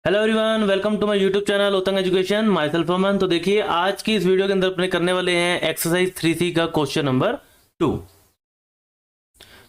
Hello everyone, welcome to my YouTube channel Uttang education. Myself Aman. तो देखिए, आज की इस वीडियो के अंदर अपने करने वाले हैं एक्सरसाइज 3C का क्वेश्चन नंबर 2।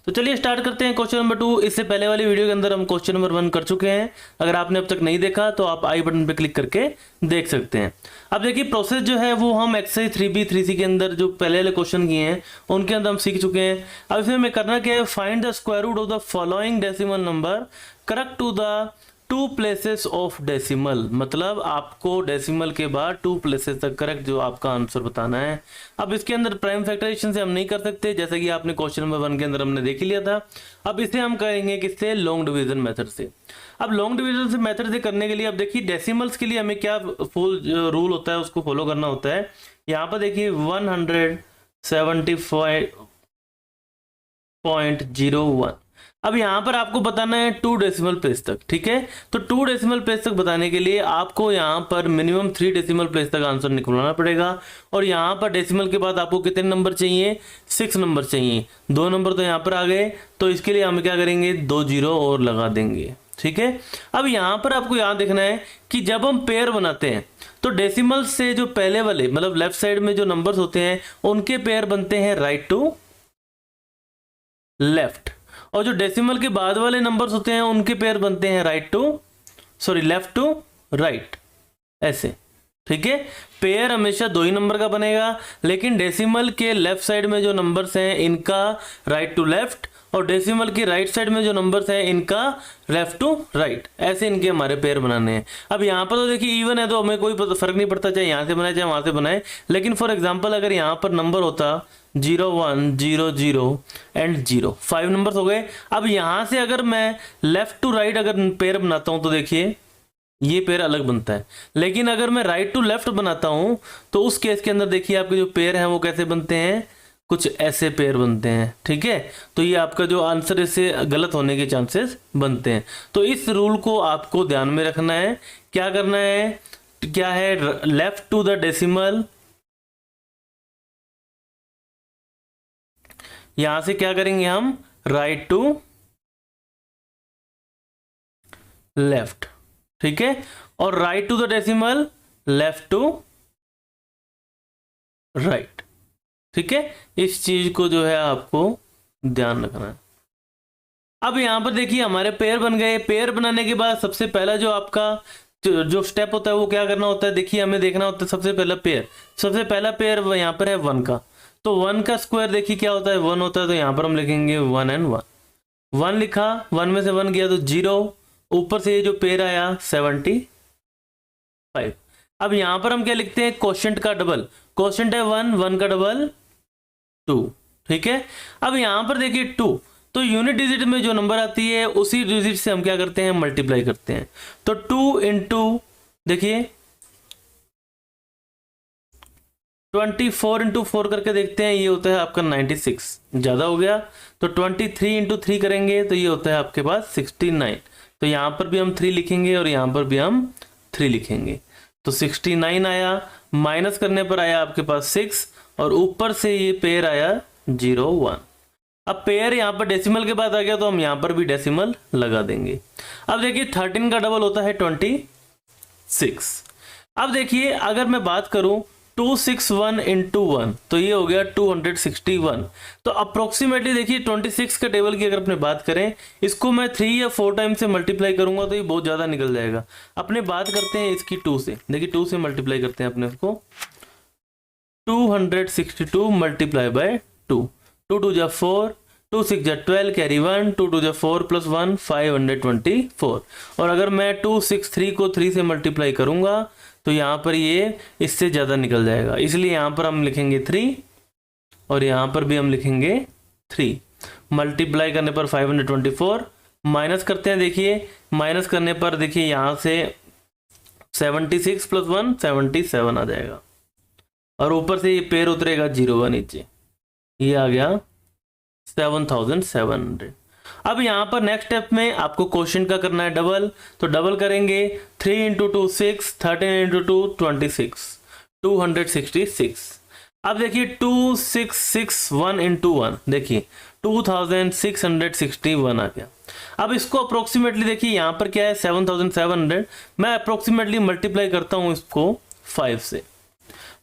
तो चलिए स्टार्ट करते हैं क्वेश्चन नंबर 2। इससे पहले वाली वीडियो के अंदर हम क्वेश्चन नंबर 1 कर चुके हैं। अगर आपने अब तक नहीं देखा तो आप आई बटन पर क्लिक करके देख सकते हैं। अब देखिए, प्रोसेस जो है वो हम एक्सरसाइज 3B 3C के अंदर जो पहले वाले क्वेश्चन किए हैं उनके अंदर हम सीख चुके हैं। अब इसमें हमें करना क्या है, find the square root of the following decimal number correct to the 2 places of decimal. मतलब आपको डेसिमल के बाद 2 प्लेसेस तक करेक्ट जो आपका आंसर बताना है। अब इसके अंदर प्राइम फैक्टराइजेशन से हम नहीं कर सकते, जैसे कि आपने क्वेश्चन नंबर 1 के अंदर हमने देख ही लिया था। अब इसे हम करेंगे किससे, लॉन्ग डिवीजन मेथड से। अब लॉन्ग डिवीजन से मेथड से करने के लिए अब देखिए डेसिमल्स के लिए हमें क्या फुल रूल होता है उसको फॉलो करना होता है। यहाँ पर देखिए 175.01। अब यहां पर आपको बताना है 2 डेसिमल प्लेस तक, ठीक है। तो 2 डेसिमल प्लेस तक बताने के लिए आपको यहां पर मिनिमम 3 डेसिमल प्लेस तक आंसर निकलवाना पड़ेगा। और यहां पर डेसिमल के बाद आपको कितने नंबर चाहिए, 6 नंबर चाहिए। 2 नंबर तो यहां पर आ गए, तो इसके लिए हम क्या करेंगे, 2 जीरो और लगा देंगे, ठीक है। अब यहां पर आपको याद देखना है कि जब हम पेयर बनाते हैं तो डेसिमल से जो पहले वाले मतलब लेफ्ट साइड में जो नंबर्स होते हैं उनके पेयर बनते हैं राइट टू लेफ्ट, और जो डेसिमल के बाद वाले नंबर्स होते हैं उनके पेयर बनते हैं लेफ्ट टू राइट, ऐसे, ठीक है। पेयर हमेशा 2 ही नंबर का बनेगा, लेकिन डेसिमल के लेफ्ट साइड में जो नंबर्स हैं इनका राइट टू लेफ्ट, और डेसिमल की राइट साइड में जो नंबर्स हैं इनका लेफ्ट टू राइट, ऐसे इनके हमारे पेयर बनाने हैं। अब यहाँ पर तो देखिए इवन है तो हमें कोई फर्क नहीं पड़ता, चाहे यहाँ से बनाए चाहे वहां से बनाए। लेकिन फॉर एग्जाम्पल अगर यहाँ पर नंबर होता 0 1 0 0 एंड 0, 5 नंबर्स हो गए। अब यहां से अगर मैं लेफ्ट टू राइट अगर पेयर बनाता हूं तो देखिए ये पेयर अलग बनता है, लेकिन अगर मैं राइट टू लेफ्ट बनाता हूं तो उस केस के अंदर देखिए आपके जो पेयर हैं वो कैसे बनते हैं, कुछ ऐसे पेयर बनते हैं, ठीक है। तो ये आपका जो आंसर इससे गलत होने के चांसेस बनते हैं। तो इस रूल को आपको ध्यान में रखना है। क्या करना है, क्या है, लेफ्ट टू द डेसिमल, यहां से क्या करेंगे हम, राइट टू लेफ्ट, ठीक है। और right to the decimal, left to right, ठीक है। इस चीज को जो है आपको ध्यान रखना है। अब यहां पर देखिए हमारे पेयर बन गए। पेयर बनाने के बाद सबसे पहला जो आपका जो स्टेप होता है वो क्या करना होता है, देखिए हमें देखना होता है सबसे पहला पेयर। सबसे पहला पेयर यहां पर है 1 का, तो 1 का स्क्वायर देखिए क्या होता है, 1 होता है। तो यहां पर हम लिखेंगे 1 एंड 1। 1 लिखा, 1 में से 1 गया तो 0, ऊपर से ये जो पेयर आया 75। अब यहां पर हम क्या लिखते हैं, क्वोशंट का डबल, क्वोशंट है 1, 1 का डबल 2, ठीक है। अब यहां पर देखिए 2, तो यूनिट डिजिट में जो नंबर आती है उसी डिजिट से हम क्या करते हैं, मल्टीप्लाई करते हैं। तो 2 इंटू देखिए 24 इंटू 4 करके देखते हैं, ये होता है आपका 96, ज्यादा हो गया। तो 23 इंटू 3 करेंगे तो ये होता है आपके पास 69। तो यहां पर भी हम 3 लिखेंगे और यहां पर भी हम 3 लिखेंगे। तो 69 आया, माइनस करने पर आया आपके पास 6, और ऊपर से ये पेयर आया 0 1। अब पेयर यहां पर डेसिमल के बाद आ गया तो हम यहां पर भी डेसिमल लगा देंगे। अब देखिए 13 का डबल होता है 26। अब देखिए अगर मैं बात करूं 261 इंटू 1 तो ये हो गया 261। तो अप्रोक्सीमेटली देखिए 26 के टेबल की अगर अपने बात करें, इसको मैं 3 या 4 टाइम से मल्टीप्लाई करूंगा तो ये बहुत ज्यादा निकल जाएगा। अपने बात करते हैं इसकी 2 से, देखिए 2 से मल्टीप्लाई करते हैं अपने इसको, 262 मल्टीप्लाई बाय 2, 2 2 जा 4, 2 6 जा 12, कैरी 1, 2 2 जा 4 प्लस 1 524। और अगर मैं 263 को 3 से मल्टीप्लाई करूंगा तो यहाँ पर ये इससे ज़्यादा निकल जाएगा, इसलिए यहाँ पर हम लिखेंगे 3 और यहाँ पर भी हम लिखेंगे 3। मल्टीप्लाई करने पर 524, माइनस करते हैं, देखिए माइनस करने पर देखिए यहाँ से 76 प्लस 1 77 आ जाएगा, और ऊपर से ये पेयर उतरेगा 0 का नीचे, ये आ गया 7700। अब यहाँ पर नेक्स्ट स्टेप में आपको क्वोशंट का करना है डबल, तो डबल करेंगे 3 इंटू 2 6, 13 इंटू 2 26, 266। अब देखिए 2661 इंटू 1, देखिए 2661 आ गया। अब इसको अप्रोक्सीमेटली देखिए यहाँ पर क्या है 7700, मैं अप्रोक्सीमेटली मल्टीप्लाई करता हूँ इसको 5 से।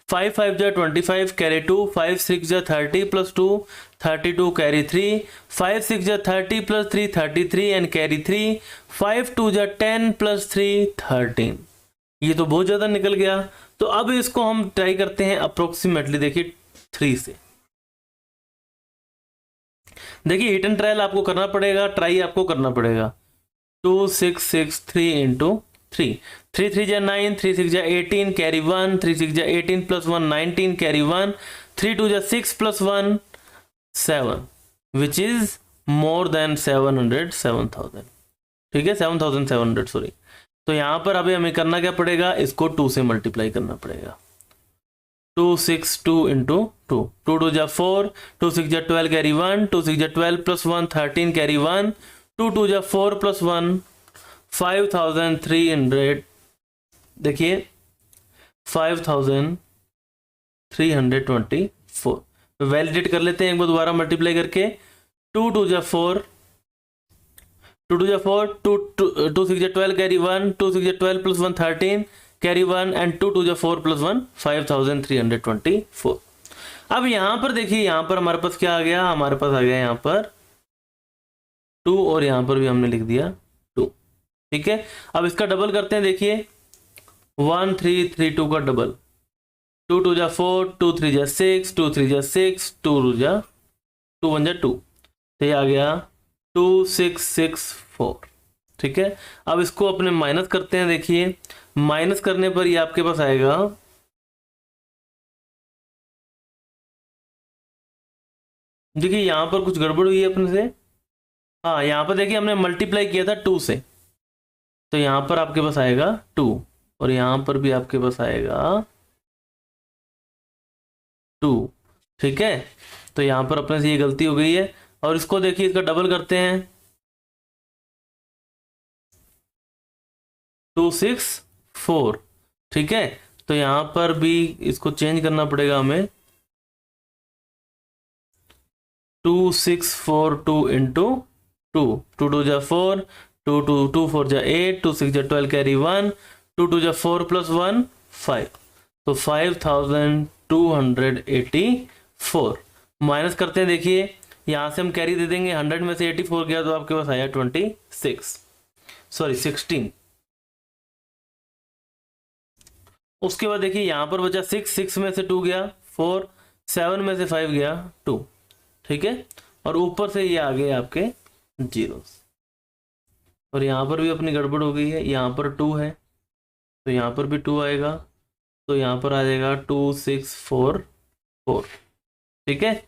5 5 जा 25 कैरी 2, 5 6 जा 30 प्लस 2 32 कैरी 3, 5 6 जा 30 प्लस 3 33 एंड कैरी 3, 5 2 जा 10 प्लस 3 13। ये तो बहुत ज़्यादा निकल गया। तो अब इसको हम ट्राई करते हैं अप्रोक्सीमेटली, देखिए 3 से। देखिए हिट एंड ट्रायल आपको करना पड़ेगा, ट्राई आपको करना पड़ेगा। 2663 इंटू 3, 3 3 जा 9, 3 6 जा 18 कैरी 1, 3 6 जा 18 प्लस 1 19 कैरी 1, 3 2 जा 6 plus 1 7, which is more than 700000। ठीक है, 7700 सॉरी। तो यहाँ पर अभी हमें करना क्या पड़ेगा, इसको 2 से मल्टीप्लाई करना पड़ेगा। 262 इंटू 2, 2 2 जा 4, 2 6 जा 12 कैरी 1, 2 6 जा 12 प्लस 1 13 कैरी 1, 2 2 जा 4 प्लस 1 5300। देखिए 5324। वैलिडेट कर लेते हैं एक बार दोबारा मल्टीप्लाई करके। 2 2 जा 4, 2 2 जा 4, 2 6 जा 12 कैरी 1, 2 6 जा 12 प्लस 1 13 कैरी 1 एंड 2 2 जा 4 प्लस 1 5324। अब यहां पर देखिए, यहां पर हमारे पास क्या आ गया, हमारे पास आ गया यहां पर 2 और यहां पर भी हमने लिख दिया 2। ठीक है, अब इसका डबल करते हैं। देखिए 1332 का डबल, 2 2 जा 4, 2 3 जा 6, 2 3 जा 6, 2 1 जा 2, तो ये आ गया 2664। ठीक है, अब इसको अपने माइनस करते हैं। देखिए माइनस करने पर ये आपके पास आएगा देखिए यहां पर कुछ गड़बड़ हुई है अपने से। हाँ, यहां पर देखिए हमने मल्टीप्लाई किया था 2 से, तो यहां पर आपके पास आएगा 2 और यहां पर भी आपके पास आएगा 2। ठीक है, तो यहां पर अपने से ये गलती हो गई है। और इसको देखिए, इसका डबल करते हैं 264। ठीक है, तो यहां पर भी इसको चेंज करना पड़ेगा हमें। 2642 इंटू 2, 2 2 जा 4, 2 2 2 4 जा 8, 2 6 जा 12 कैरी 1, 2 2 जा 4 प्लस 1 5, तो 5284। माइनस करते हैं। देखिए यहां से हम कैरी दे देंगे, 100 में से 84 गया तो आपके पास आया 16। उसके बाद देखिए यहां पर बचा 6 में से 2 गया 4, 7 में से 5 गया 2। ठीक है, और ऊपर से ये आ गए आपके जीरोस, और यहां पर भी अपनी गड़बड़ हो गई है। यहां पर 2 है तो यहां पर भी 2 आएगा, तो यहां पर आ जाएगा 2644। ठीक है,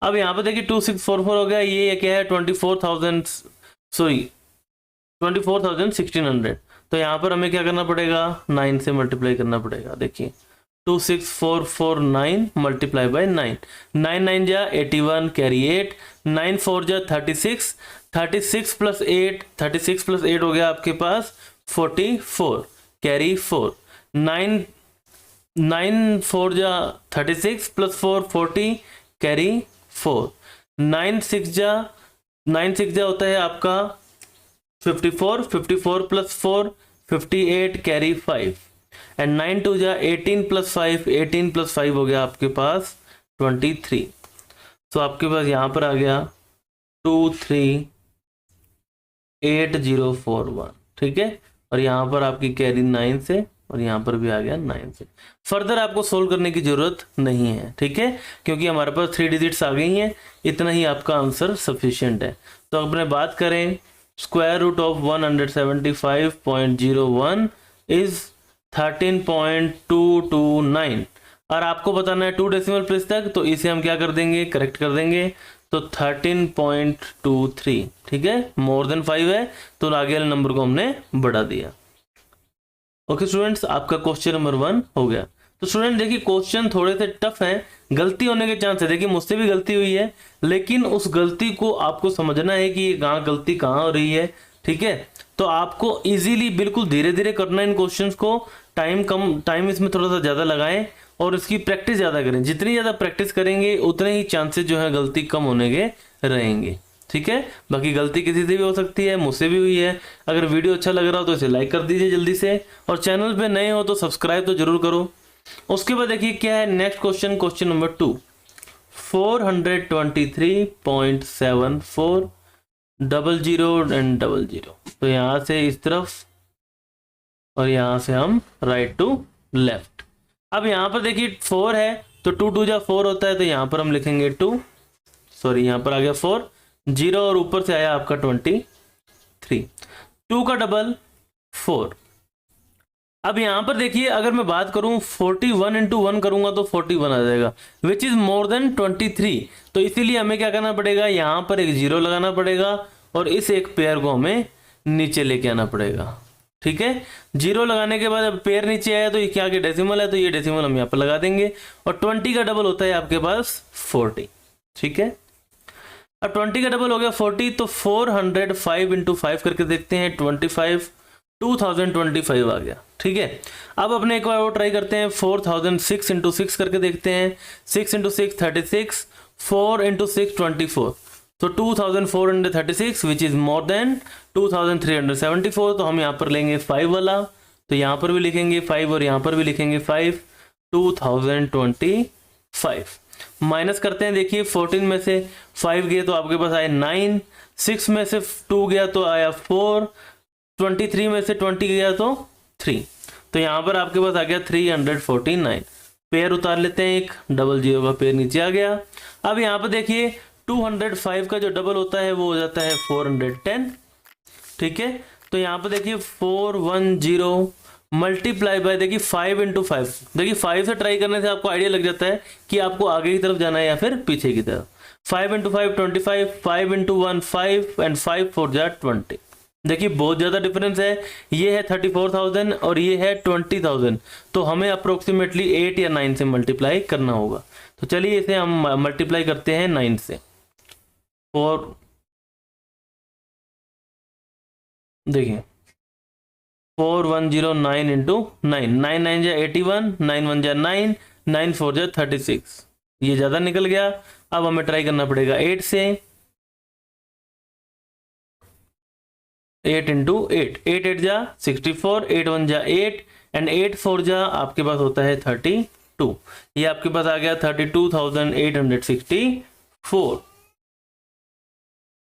अब यहां पर देखिए 2644 हो गया। ये क्या है 24,1600। तो यहाँ पर हमें क्या करना पड़ेगा, 9 से मल्टीप्लाई करना पड़ेगा। देखिए 26449 मल्टीप्लाई बाय 9, 9 9 जा 81 कैरी 8, 9 4 जा 36, 36 प्लस 8, 36 प्लस 8 हो गया आपके पास 44 कैरी 4, 9 9 4 जा 36 प्लस 4 40 कैरी 4, 9 6 जा होता है आपका 54, 54 प्लस 4 58 कैरी 5 एंड 9 2 जा 18 प्लस 5, 18 प्लस 5 हो गया आपके पास 23। तो आपके पास यहाँ पर आ गया 238041। ठीक है, और यहाँ पर आपकी कैरी 9 से, और यहाँ पर भी आ गया 9 से। फर्दर आपको सोल्व करने की जरूरत नहीं है। ठीक है, क्योंकि हमारे पास 3 डिजिट्स आ गई हैं, इतना ही आपका आंसर सफिशिएंट है। तो अपने बात करें, स्क्वायर रूट ऑफ 175.01 इज 13.229, और आपको बताना है 2 डेसिमल प्लेस तक, तो इसे हम क्या कर देंगे, करेक्ट कर देंगे, तो 13.23। ठीक है, मोर देन 5 है तो आगे वाले नंबर को हमने बढ़ा दिया। ओके स्टूडेंट्स, आपका क्वेश्चन नंबर 1 हो गया। तो स्टूडेंट देखिए क्वेश्चन थोड़े से टफ हैं, गलती होने के चांस है। देखिए मुझसे भी गलती हुई है, लेकिन उस गलती को आपको समझना है कि गलती कहाँ हो रही है। ठीक है, तो आपको इजीली बिल्कुल धीरे धीरे करना है इन क्वेश्चंस को। टाइम इसमें थोड़ा सा ज़्यादा लगाएं और इसकी प्रैक्टिस ज़्यादा करें। जितनी ज़्यादा प्रैक्टिस करेंगे उतने ही चांसेस जो है गलती कम होने के रहेंगे। ठीक है, बाकी गलती किसी से भी हो सकती है, मुझसे भी हुई है। अगर वीडियो अच्छा लग रहा हो तो इसे लाइक कर दीजिए जल्दी से, और चैनल पे नए हो तो सब्सक्राइब तो जरूर करो। उसके बाद देखिए क्या है next question, question number 2, 423.74 00 and 00। तो यहाँ से इस तरफ और यहाँ से हम राइट टू लेफ्ट। अब यहाँ पर देखिए 4 है तो 2 2 जा 4 होता है, तो यहाँ पर हम लिखेंगे 2, सॉरी यहाँ पर आ गया 4, 0 और ऊपर से आया आपका 23, 2 का डबल 4। अब यहां पर देखिए अगर मैं बात करूं 41 इंटू 1 करूंगा तो 41 आ जाएगा, विच इज मोर देन 23। तो इसीलिए हमें क्या करना पड़ेगा, यहां पर एक 0 लगाना पड़ेगा और इस एक पेयर को हमें नीचे लेके आना पड़ेगा। ठीक है, 0 लगाने के बाद अब पेयर नीचे आया तो ये क्या आगे डेसिमल है, तो ये डेसिमल हम यहाँ पर लगा देंगे। और 20 का डबल होता है आपके पास 40। ठीक है, अब 20 का डबल हो गया 40, तो 405 इंटू 5 करके देखते हैं, 25 2025 आ गया। ठीक है, अब अपने एक बार और ट्राई करते हैं, 4006 इंटू 6 करके देखते हैं, 6 इंटू 6 36, 4 इंटू 6 24, तो 2436 विच इज मोर देन 2374। तो हम यहाँ पर लेंगे 5 वाला, तो यहाँ पर भी लिखेंगे 5 और यहाँ पर भी लिखेंगे 5, 2025। माइनस करते हैं, देखिए 14 में से 5 गए तो आपके पास आए 9, 6 में से 2 गया तो आया 4, 23 में से 20 गया तो 3, तो यहाँ पर आपके पास आ गया 349। पेयर उतार लेते हैं, एक 00 का पेयर नीचे आ गया। अब यहाँ पर देखिए 205 का जो डबल होता है वो हो जाता है 410। ठीक है, तो यहाँ पर देखिए 410 मल्टीप्लाई बाय, देखिए 5 इंटू 5, देखिए 5 से ट्राई करने से आपको आइडिया लग जाता है कि आपको आगे की तरफ जाना है या फिर पीछे की तरफ। 5 इंटू 5 25, 5 इंटू 1 5 एंड 5 4 जा 20। देखिए बहुत ज़्यादा डिफरेंस है, ये है 34,000 और ये है 20,000, तो हमें अप्रोक्सीमेटली 8 या 9 से मल्टीप्लाई करना होगा। तो चलिए इसे हम मल्टीप्लाई करते हैं 9 से। 4 देखिए 4109 इंटू 9, 9 9 जा 81, 9 1 जा 9, 9 4 जा 36, ये ज़्यादा निकल गया। अब हमें ट्राई करना पड़ेगा 8 से, 8 इंटू 8, 8 8 जा 64, 8 1 जा 8 एंड 8 4 जा आपके पास होता है 32। ये आपके पास आ गया 32,864।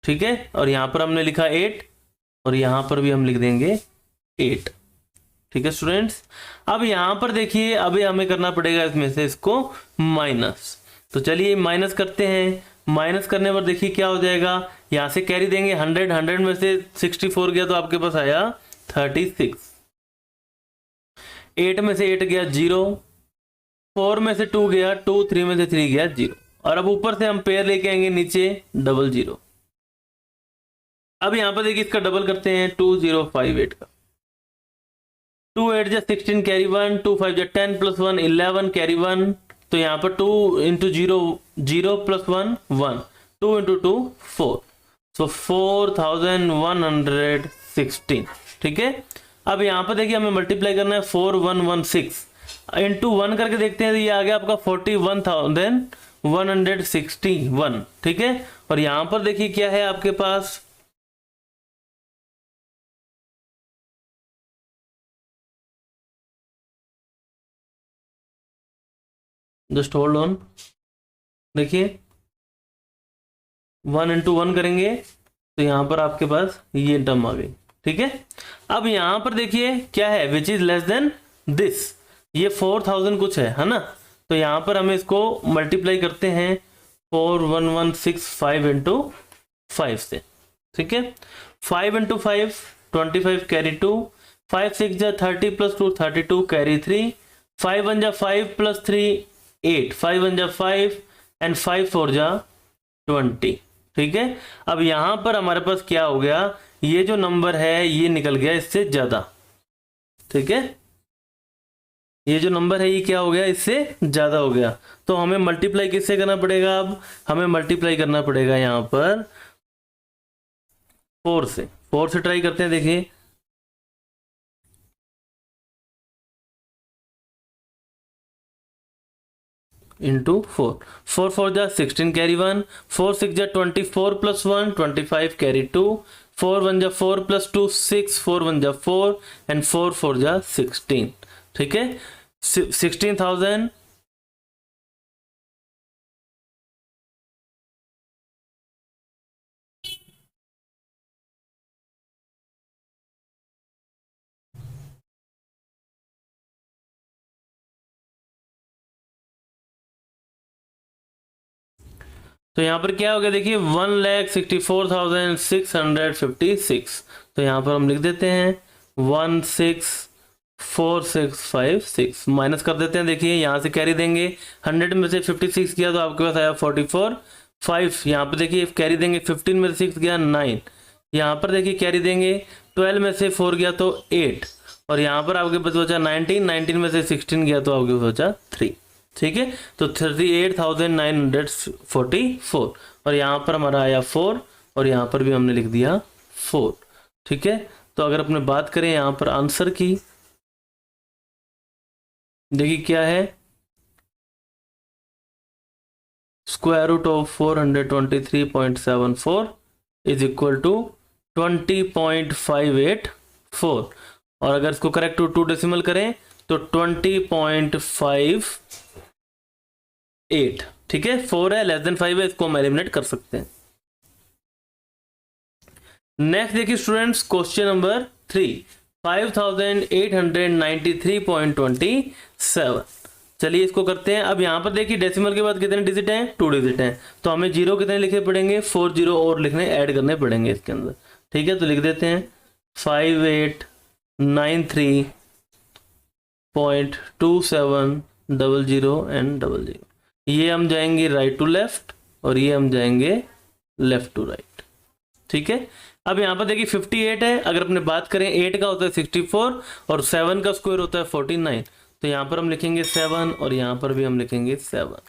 ठीक है, और यहां पर हमने लिखा 8 और यहां पर भी हम लिख देंगे 8। ठीक है स्टूडेंट्स, अब यहां पर देखिए अभी हमें करना पड़ेगा इसमें से इसको माइनस। तो चलिए माइनस करते हैं। माइनस करने पर देखिए क्या हो जाएगा, यहां से कैरी देंगे 100, 100 में से 64 गया तो आपके पास आया 36, 8 में से 8 गया 0, 4 में से 2 गया 2, 3 में से 3 गया 0, और अब ऊपर से हम पेयर लेके आएंगे नीचे 00। अब यहां पर देखिए इसका डबल करते हैं 2058 का, 2 8 जा 16 कैरी 1, 2 5 जा 10 प्लस 1 11 कैरी 1, तो यहाँ पर 2 इंटू 0 0 प्लस 1 1, 2 इंटू 2 4, सो 4116। ठीक है, अब यहाँ पर देखिए हमें मल्टीप्लाई करना है 4116 इंटू 1 करके देखते हैं, तो ये आ गया आपका 41,161। ठीक है, और यहाँ पर देखिए क्या है आपके पास, जस्ट होल्ड ऑन, देखिए 1 इंटू 1 करेंगे तो यहां पर आपके पास ये टर्म आ गई। ठीक है, अब यहां पर देखिए क्या है, which is less than this, ये 4000 कुछ है ना, तो यहां पर हमें इसको मल्टीप्लाई करते हैं 41165 इंटू 5 से। ठीक है, 5 इंटू 5 25 कैरी 2, 5 6 जा 30 प्लस 2 32 कैरी 3, 5 1 जा 5 प्लस 3 8, 5 1 जा 5 एंड 5 4 जा 20। ठीक है, अब यहां पर हमारे पास क्या हो गया, ये जो नंबर है ये निकल गया इससे ज्यादा। ठीक है, ये जो नंबर है ये क्या हो गया, इससे ज्यादा हो गया, तो हमें मल्टीप्लाई किससे करना पड़ेगा, अब हमें मल्टीप्लाई करना पड़ेगा यहां पर 4 से। 4 से ट्राई करते हैं, देखिए इंटू 4, 4 4 जा 16 कैरी 1, 4 6 जा 24 प्लस 1 25 कैरी 2, 4 1 जा 4 प्लस 2 6, 4 1 जा 4 एंड 4 4 जा 16। ठीक है, 16,000 तो यहाँ पर क्या हो गया देखिए 1,64,656। तो यहाँ पर हम लिख देते हैं 164656 माइनस कर देते हैं। देखिए यहाँ से कैरी देंगे, 100 में से 56 किया तो आपके पास आया 44। 5 यहाँ पर देखिए कैरी देंगे, 15 में से 6 गया 9। यहाँ पर देखिए कैरी देंगे, 12 में से 4 गया तो 8 और यहाँ पर आपके पास बचा 19, 19 में से 16 गया तो आपके पास बचा 3। ठीक है, तो 38,944 और यहाँ पर हमारा आया 4 और यहाँ पर भी हमने लिख दिया 4। ठीक है, तो अगर अपने बात करें यहाँ पर आंसर की, देखिए क्या है, square root of 423.74 is equal to 20.584 और अगर इसको करेक्ट टू डेसिमल करें तो 20.58। ठीक है, 4 है, लेस देन 5 है, इसको हम एलिमिनेट कर सकते हैं। नेक्स्ट देखिए स्टूडेंट्स, क्वेश्चन नंबर 3, 5883.27। चलिए इसको करते हैं। अब यहाँ पर देखिए डेसिमल के बाद कितने डिजिट हैं, 2 डिजिट हैं, तो हमें जीरो कितने लिखने पड़ेंगे, 4 जीरो और लिखने ऐड करने पड़ेंगे इसके अंदर। ठीक है, तो लिख देते हैं 5893.2700 एंड 00। ये हम जाएंगे राइट टू लेफ्ट और ये हम जाएंगे लेफ्ट टू राइट। ठीक है, अब यहाँ पर देखिए 58 है, अगर अपने बात करें 8 का होता है 64 और 7 का स्क्वायर होता है 49, तो यहाँ पर हम लिखेंगे 7 और यहाँ पर भी हम लिखेंगे 7।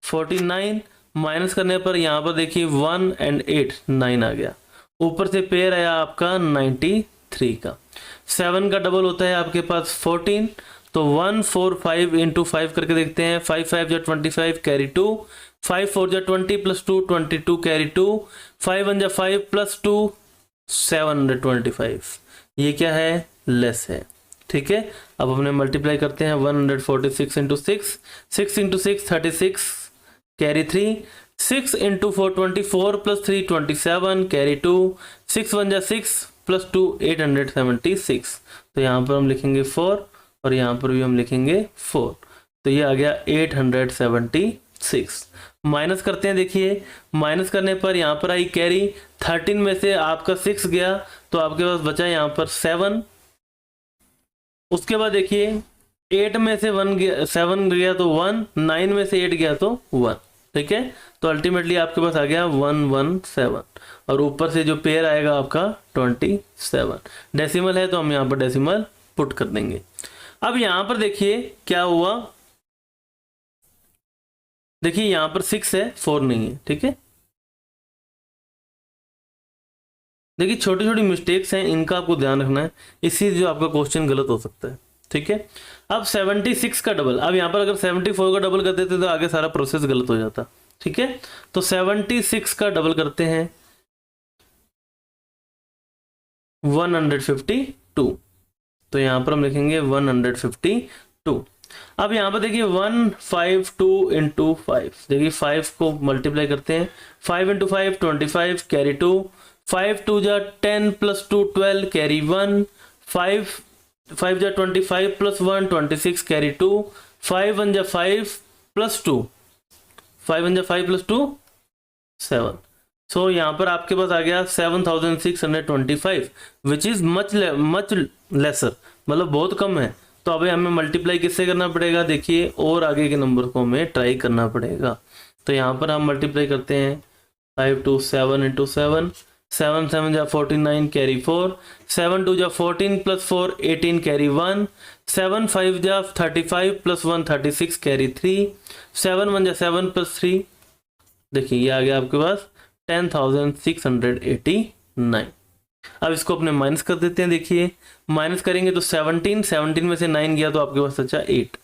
49 माइनस करने पर यहाँ पर देखिए 1 एंड 8 9 आ गया, ऊपर से पेयर आया आपका 93 का। 7 का डबल होता है आपके पास 14, तो 145 इंटू 5 करके देखते हैं। 5 5 जा 25 कैरी 2, 5 4 जा 20 प्लस 2 22 कैरी 2, 5 1 जा 5 प्लस 2 725। ये क्या है, लेस है। ठीक है, अब हमने मल्टीप्लाई करते हैं 146 into 6, 6 into 6 36 carry 3, 6 into 4 24 plus 3 27 carry 2, 6 1 जा 6 प्लस 2 876। तो यहाँ पर हम लिखेंगे 4 और यहाँ पर भी हम लिखेंगे 4, तो ये आ गया 876। माइनस करते हैं, देखिए माइनस करने पर यहाँ पर आई कैरी, 13 में से आपका 6 गया तो आपके पास बचा यहाँ पर 7। उसके बाद देखिए 8 में से 1 गया, 7 गया तो 1, 9 में से 8 गया तो 1। ठीक है, तो अल्टीमेटली आपके पास आ गया 117 और ऊपर से जो पेयर आएगा आपका 27। डेसिमल है तो हम यहाँ पर डेसिमल पुट कर देंगे। अब यहाँ पर देखिए क्या हुआ, देखिए यहाँ पर 6 है 4 नहीं है। ठीक है, देखिए छोटी छोटी मिस्टेक्स हैं, इनका आपको ध्यान रखना है, इससे जो आपका क्वेश्चन गलत हो सकता है। ठीक है, अब 76 का डबल, अब यहाँ पर अगर 74 का डबल कर देते तो आगे सारा प्रोसेस गलत हो जाता। ठीक है, तो 76 का डबल करते हैं 152, तो यहाँ पर हम लिखेंगे 152। अब यहाँ पर देखिए 152 इंटू 5, देखिए 5 को मल्टीप्लाई करते हैं, 5 इंटू 5 25 कैरी 2, 5 2 जा 10 प्लस 2 12 कैरी 1, 5 5 जा 25 प्लस 1 26 कैरी 2, 5 1 जा 5 प्लस 2 5 1 जा 5 प्लस 2 7। सो यहाँ पर आपके पास आ गया 7625 विच इज मच लेसर, मतलब बहुत कम है। तो अभी हमें मल्टीप्लाई किससे करना पड़ेगा, देखिए और आगे के नंबर को हमें ट्राई करना पड़ेगा। तो यहाँ पर हम मल्टीप्लाई करते हैं 5 2 7 इंटू 7, 7 7 जा 49 कैरी 4, 7 2 जा 14 प्लस 4 18 कैरी 1, 7 5 जा 35 प्लस 1 36 कैरी 3, 7 1 जा 7 प्लस 3, देखिए ये आ गया आपके पास 10,689। अब इसको अपने माइनस कर देते हैं। देखिए माइनस करेंगे तो 17 में से 9 गया तो आपके पास बचा 8।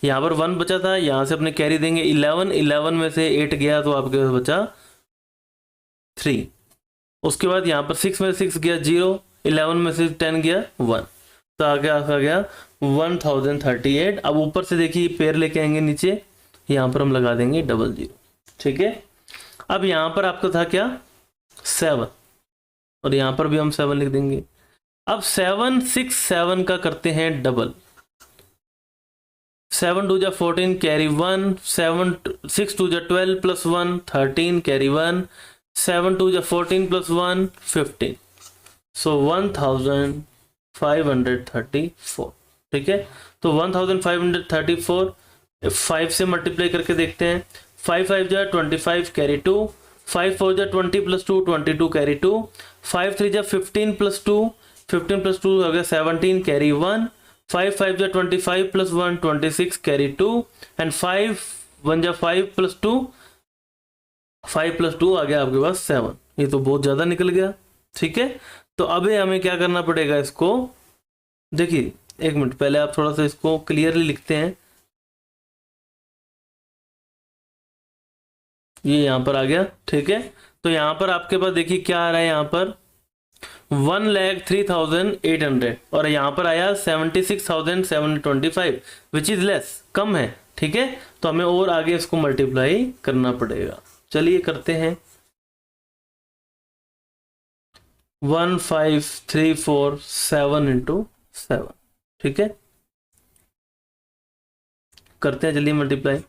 यहाँ पर 1 बचा था, यहाँ से अपने कैरी देंगे 11, 11 में से 8 गया तो आपके पास बचा 3। उसके बाद यहाँ पर 6 में से 6 गया 0, 11 में से 10 गया 1, तो आगे आ गया 1038। अब ऊपर से देखिए पेयर लेके आएंगे नीचे, यहाँ पर हम लगा देंगे 00, ठीक है। अब यहाँ पर आपका था क्या 7, और यहाँ पर भी हम 7 लिख देंगे। अब 7 6 7 का करते हैं डबल। 7 2 जा 14 कैरी 1, 7 6 2 जा 12 प्लस 1 13 कैरी 1, 7 2 जा 14 प्लस 1 15, सो 1534, ठीक है। तो 1534 5 से मल्टीप्लाई करके देखते हैं। 5 5 जा 25 कैरी 2, 5 4 जा 20 प्लस 2 22 कैरी 2, 5 3 जा 15 प्लस 2 15 प्लस 2 हो गया 17 कैरी 1, 5 5 जा 25 प्लस 1 26 कैरी 2, एंड 5 1 जा 5 प्लस 2 5 प्लस 2 आ गया आपके पास 7। ये तो बहुत ज़्यादा निकल गया, ठीक है। तो अब हमें क्या करना पड़ेगा, इसको देखिए 1 मिनट पहले आप थोड़ा सा इसको क्लियरली लिखते हैं। ये यहाँ पर आ गया, ठीक है। तो यहाँ पर आपके पास देखिए क्या आ रहा है, यहाँ पर 1,03,800 और यहाँ पर आया 76,725 विच इज लेस, कम है, ठीक है। तो हमें और आगे इसको मल्टीप्लाई करना पड़ेगा। चलिए करते हैं। 1537 इंटू 7, ठीक है। करते हैं, चलिए मल्टीप्लाई।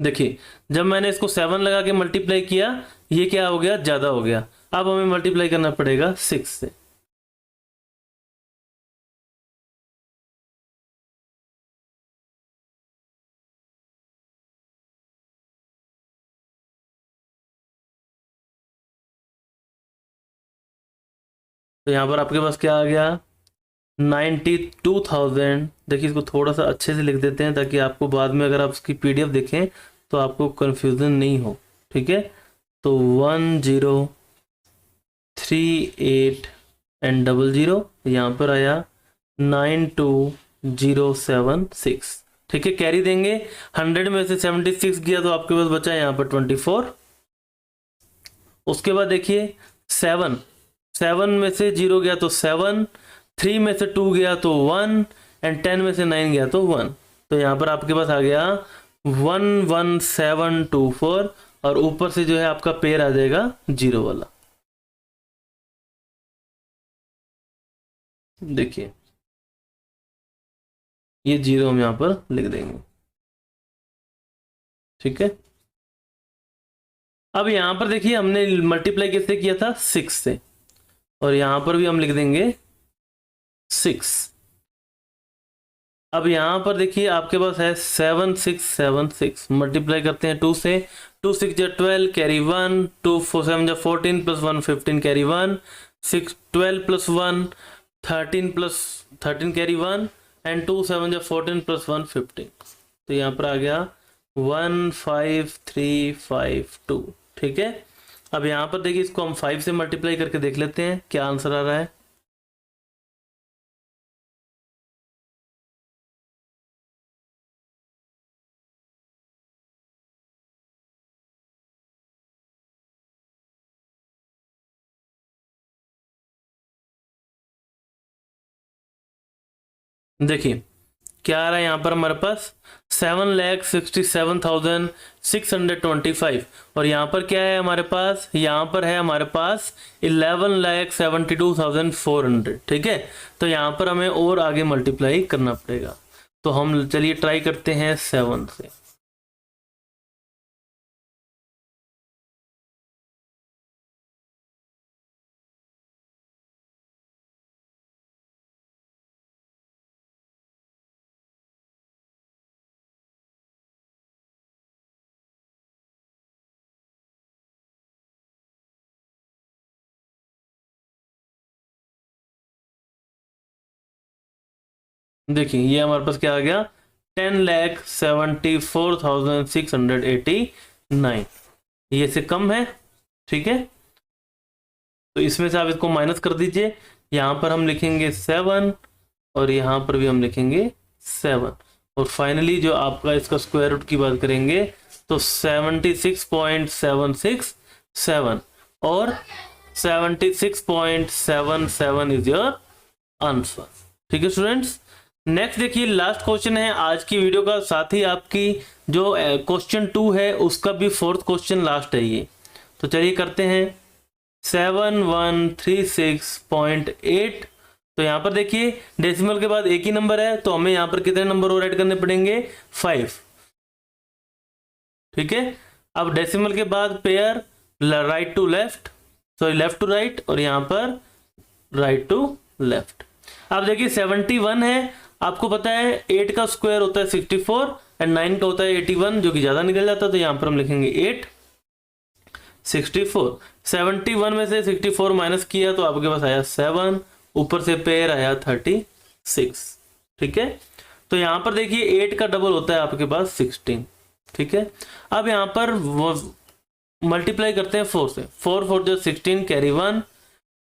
देखिए जब मैंने इसको 7 लगा के मल्टीप्लाई किया, ये क्या हो गया, ज़्यादा हो गया। अब हमें मल्टीप्लाई करना पड़ेगा 6 से। तो यहाँ पर आपके पास क्या आ गया 92,000। देखिए इसको थोड़ा सा अच्छे से लिख देते हैं ताकि आपको बाद में अगर आप उसकी पीडीएफ देखें तो आपको कंफ्यूजन नहीं हो, ठीक है। तो 1038 एंड 00, यहाँ पर आया 92076, ठीक है। कैरी देंगे, 100 में से 76 गया तो आपके पास बचा यहाँ पर 24। उसके बाद देखिए 7 7 में से 0 गया तो 7, 3 में से 2 गया तो 1, एंड 10 में से 9 गया तो 1। तो यहाँ पर आपके पास आ गया 11724, और ऊपर से जो है आपका पेयर आ जाएगा 0 वाला। देखिए ये 0 हम यहाँ पर लिख देंगे, ठीक है। अब यहाँ पर देखिए हमने मल्टीप्लाई किससे किया था, 6 से, और यहाँ पर भी हम लिख देंगे 6। अब यहाँ पर देखिए आपके पास है 7676, मल्टीप्लाई करते हैं 2 से। 2 6 जा 12 कैरी 1, 2 4 7 जा 14 plus 1 15 carry 1, 6 12 plus 1 13 plus 13 carry 1, and 2 7 जा 14 प्लस 1 15। तो यहाँ पर आ गया 15352, ठीक है। अब यहाँ पर देखिए इसको हम 5 से मल्टीप्लाई करके देख लेते हैं क्या आंसर आ रहा है। देखिए क्या आ रहा है यहाँ पर हमारे पास 7,67,625, और यहाँ पर क्या है हमारे पास, यहाँ पर है हमारे पास 11,72,400, ठीक है। तो यहाँ पर हमें और आगे मल्टीप्लाई करना पड़ेगा। तो हम चलिए ट्राई करते हैं 7 से। देखिए ये हमारे पास क्या आ गया, 10,74,689, ये से कम है। ठीक है, तो इसमें से आप इसको माइनस कर दीजिए। यहाँ पर हम लिखेंगे 7 और यहाँ पर भी हम लिखेंगे 7, और फाइनली जो आपका इसका स्क्वायर रूट की बात करेंगे तो 76.767 और 76.77 इज योर आंसर। ठीक है स्टूडेंट्स, नेक्स्ट देखिए लास्ट क्वेश्चन है आज की वीडियो का, साथ ही आपकी जो क्वेश्चन 2 है उसका भी फोर्थ क्वेश्चन लास्ट है ये। तो चलिए करते हैं 7136.8। तो यहाँ पर देखिए डेसिमल के बाद एक ही नंबर है, तो हमें यहाँ पर कितने नंबर और ऐड करने पड़ेंगे, 5। ठीक है, अब डेसिमल के बाद pair right to left, sorry left to right, और यहाँ पर राइट टू लेफ्ट। अब देखिए 71 है, आपको पता है 8 का स्क्वायर होता है 64 एंड 9 का होता है 81, जो कि ज्यादा निकल जाता है, तो यहाँ पर हम लिखेंगे 8 64। 71 में से 64 माइनस किया तो आपके पास आया 7, ऊपर से पेयर आया 36। ठीक है, तो यहाँ पर देखिए 8 का डबल होता है आपके पास 16। ठीक है, अब यहाँ पर मल्टीप्लाई करते हैं 4 से, 4 4 जो 16 कैरी 1,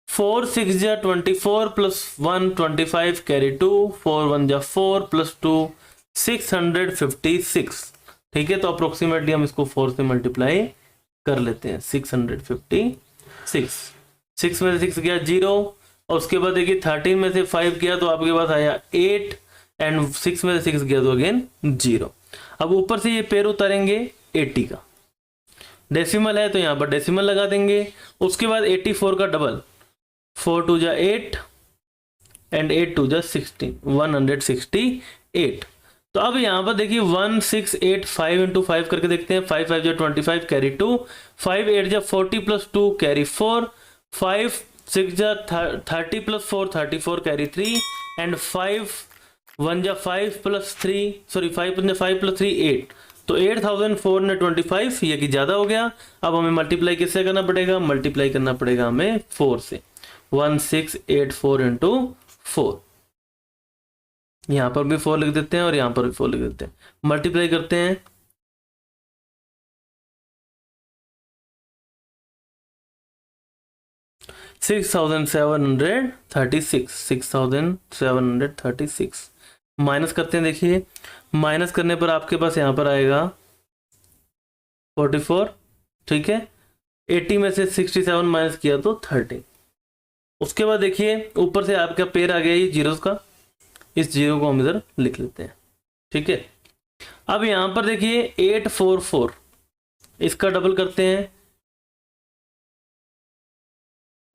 4 6 जा 24 प्लस 1 25 कैरी 2, 4 1 जा 4 प्लस 2 656। ठीक है, तो अप्रोक्सीमेटली हम इसको 4 से मल्टीप्लाई कर लेते हैं, 656। 6 में से 6 गया 0, और उसके बाद देखिए 13 में से 5 किया तो आपके पास आया 8 एंड 6 में से 6 गया तो अगेन 0। अब ऊपर से ये पेयर उतारेंगे 80 का, डेसिमल है तो यहाँ पर डेसिमल लगा देंगे। उसके बाद 84 का डबल, 4 2 जा 8 एंड 8 2 जा 16, 168। तो अब यहाँ पर देखिए 1685 इंटू 5 करके देखते हैं, 5 5 जा 25 कैरी 2, 5 8 जा 40 प्लस 2 कैरी 4, 5 6 जा 30 प्लस 4 34 कैरी 3 एंड 5 1 जा 5 प्लस 3, सॉरी 5 1 जा 5 प्लस 3 8। तो 8425 ये कि ज्यादा हो गया। अब हमें मल्टीप्लाई किससे करना पड़ेगा, मल्टीप्लाई करना पड़ेगा हमें 4 से, 1684 इंटू 4। यहां पर भी 4 लिख देते हैं और यहां पर भी 4 लिख देते हैं, मल्टीप्लाई करते हैं। $6,736 माइनस करते हैं। देखिए माइनस करने पर आपके पास यहां पर आएगा 44। ठीक है, 80 में से 67 माइनस किया तो 30। उसके बाद देखिए ऊपर से आपका पेयर आ गया ये जीरोस का, इस जीरो को हम इधर लिख लेते हैं। ठीक है, अब यहां पर देखिए 844, इसका डबल करते हैं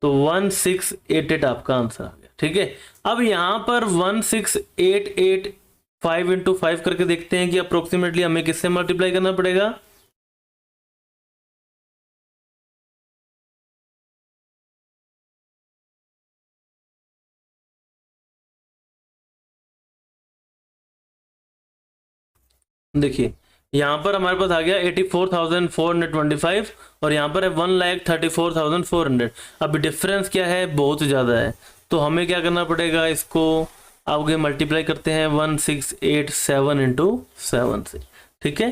तो 1688 आपका आंसर आ गया। ठीक है, अब यहां पर 16885 इंटू 5 करके देखते हैं कि अप्रोक्सीमेटली हमें किससे मल्टीप्लाई करना पड़ेगा, देखिए यहां पर हमारे पास आ गया 84,425 और यहां पर है 1,34,400। अब डिफरेंस क्या है, बहुत ज़्यादा है, तो हमें क्या करना पड़ेगा, इसको आगे मल्टीप्लाई करते हैं 1687 इंटू 7 से। ठीक है,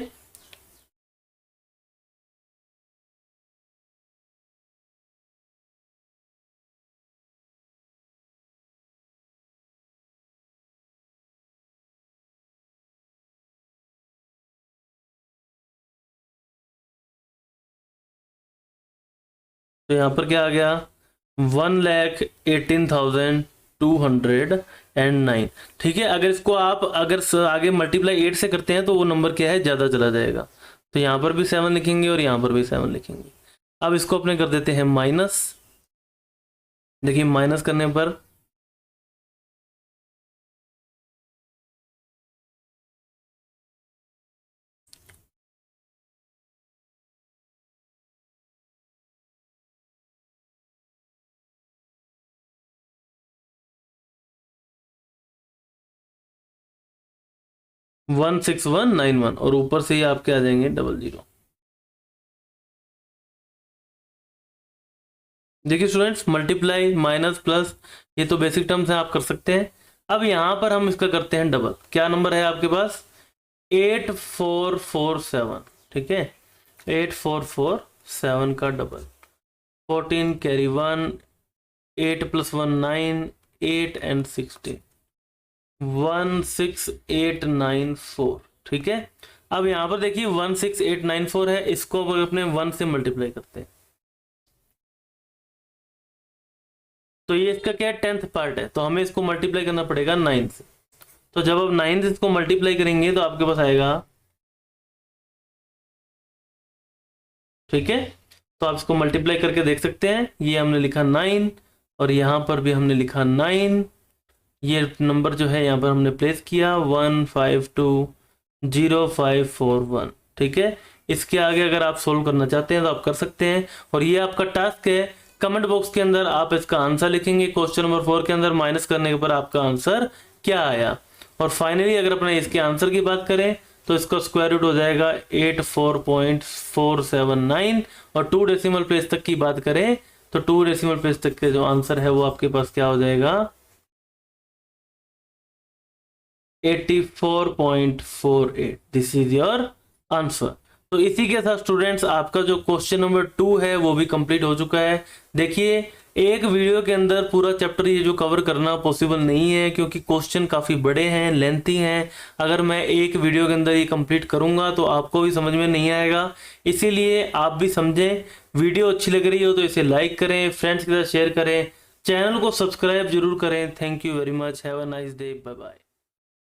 तो यहाँ पर क्या आ गया 1,18,209। ठीक है, अगर इसको आप अगर आगे मल्टीप्लाई 8 से करते हैं तो वो नंबर क्या है, ज़्यादा चला जाएगा। तो यहाँ पर भी 7 लिखेंगे और यहाँ पर भी 7 लिखेंगे। अब इसको अपने कर देते हैं माइनस। देखिए माइनस करने पर 16191 और ऊपर से ही आपके आ जाएंगे 00। देखिए स्टूडेंट्स, मल्टीप्लाई माइनस प्लस ये तो बेसिक टर्म्स हैं, आप कर सकते हैं। अब यहां पर हम इसका करते हैं डबल। क्या नंबर है आपके पास? 8447, ठीक है, 8447 का डबल। 14 कैरी 1, 8 + 1 9, 8 and 16, 16894, ठीक है। अब यहां पर देखिए 16894 है, इसको अपने 1 से मल्टीप्लाई करते हैं तो ये इसका क्या है? 10th पार्ट है, तो हमें इसको मल्टीप्लाई करना पड़ेगा 9 से। तो जब आप 9 से इसको मल्टीप्लाई करेंगे तो आपके पास आएगा, ठीक है। तो आप इसको मल्टीप्लाई करके देख सकते हैं, ये हमने लिखा 9 और यहां पर भी हमने लिखा 9। ये नंबर जो है यहाँ पर हमने प्लेस किया 1520541, ठीक है। इसके आगे अगर आप सोल्व करना चाहते हैं तो आप कर सकते हैं, और ये आपका टास्क है। कमेंट बॉक्स के अंदर आप इसका आंसर लिखेंगे, क्वेश्चन नंबर 4 के अंदर माइनस करने के बाद आपका आंसर क्या आया। और फाइनली अगर अपने इसके आंसर की बात करें तो इसका स्क्वायर रूट हो जाएगा 84.479, और 2 डेसिमल प्लेस तक की बात करें तो 2 डेसिमल प्लेस तक के जो आंसर है वो आपके पास क्या हो जाएगा? 84.48। This is your answer. तो इसी के साथ स्टूडेंट्स आपका जो क्वेश्चन नंबर 2 है वो भी कंप्लीट हो चुका है। देखिए एक वीडियो के अंदर पूरा चैप्टर ये जो कवर करना पॉसिबल नहीं है, क्योंकि क्वेश्चन काफ़ी बड़े हैं, लेंथी हैं। अगर मैं एक वीडियो के अंदर ये कंप्लीट करूंगा तो आपको भी समझ में नहीं आएगा, इसीलिए आप भी समझें। वीडियो अच्छी लग रही हो तो इसे लाइक करें, फ्रेंड्स के साथ शेयर करें, चैनल को सब्सक्राइब जरूर करें। Thank you very much, have a nice day, bye bye.